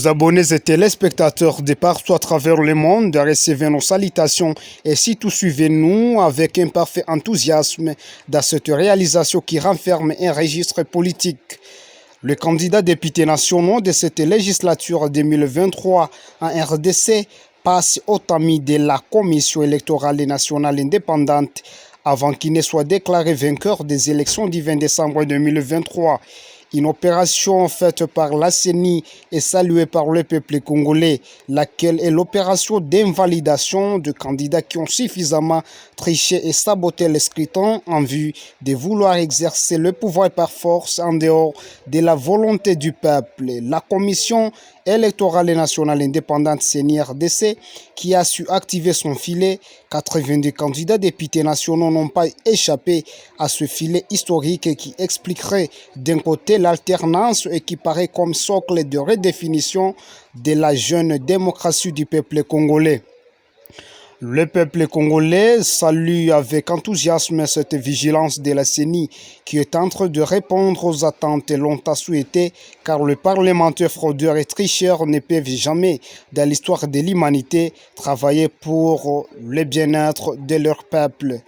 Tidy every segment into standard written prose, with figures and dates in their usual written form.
abonnés et téléspectateurs de partout à travers le monde, recevez nos salutations et surtout suivez-nous avec un parfait enthousiasme dans cette réalisation qui renferme un registre politique. Le candidat député national de cette législature 2023 en RDC passe au tamis de la Commission électorale nationale indépendante avant qu'il ne soit déclaré vainqueur des élections du 20 décembre 2023. Une opération faite par la CENI et saluée par le peuple congolais, laquelle est l'opération d'invalidation de candidats qui ont suffisamment triché et saboté le scrutin en vue de vouloir exercer le pouvoir par force en dehors de la volonté du peuple. La Commission électorale nationale indépendante CENI-RDC, qui a su activer son filet, 82 candidats députés nationaux n'ont pas échappé à ce filet historique qui expliquerait d'un côté l'alternance et qui paraît comme socle de redéfinition de la jeune démocratie du peuple congolais. Le peuple congolais salue avec enthousiasme cette vigilance de la CENI qui est en train de répondre aux attentes longtemps souhaitées car les parlementaires fraudeurs et tricheurs ne peuvent jamais, dans l'histoire de l'humanité, travailler pour le bien-être de leur peuple.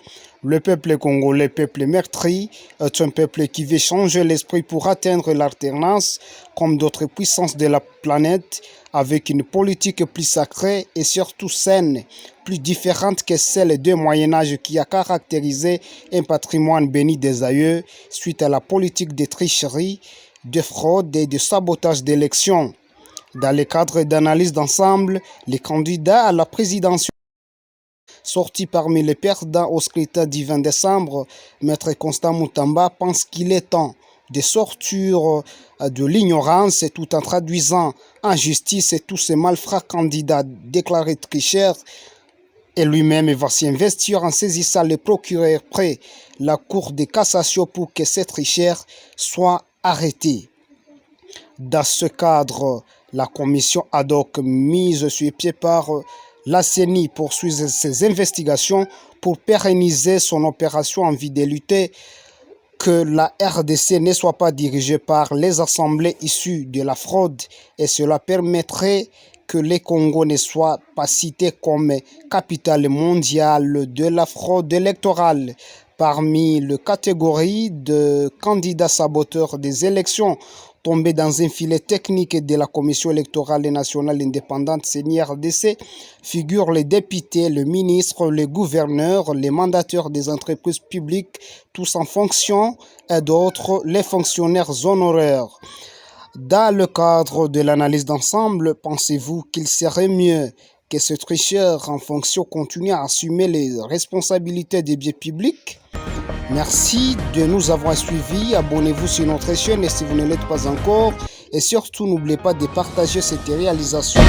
Le peuple congolais, peuple meurtri, est un peuple qui veut changer l'esprit pour atteindre l'alternance comme d'autres puissances de la planète avec une politique plus sacrée et surtout saine, plus différente que celle du Moyen-Âge qui a caractérisé un patrimoine béni des aïeux suite à la politique de tricherie, de fraude et de sabotage d'élections. Dans le cadre d'analyse d'ensemble, les candidats à la présidence sorti parmi les perdants au scrutin du 20 décembre, Maître Constant Moutamba pense qu'il est temps de sortir de l'ignorance tout en traduisant en justice tous ces malfrats candidats déclarés tricheurs et lui-même va s'y investir en saisissant le procureur près la Cour de cassation pour que ces tricheurs soient arrêtés. Dans ce cadre, la commission ad hoc mise sur pied par la CENI poursuit ses investigations pour pérenniser son opération en vue de lutter que la RDC ne soit pas dirigée par les assemblées issues de la fraude et cela permettrait que le Congo ne soit pas cité comme capitale mondiale de la fraude électorale. Parmi les catégories de candidats saboteurs des élections tombés dans un filet technique de la Commission électorale nationale indépendante CENI-RDC figurent les députés, les ministres, les gouverneurs, les mandataires des entreprises publiques, tous en fonction, et d'autres, les fonctionnaires honoraires. Dans le cadre de l'analyse d'ensemble, pensez-vous qu'il serait mieux que ce tricheur en fonction continue à assumer les responsabilités des biens publics? Merci de nous avoir suivis, abonnez-vous sur notre chaîne si vous ne l'êtes pas encore et surtout n'oubliez pas de partager cette réalisation.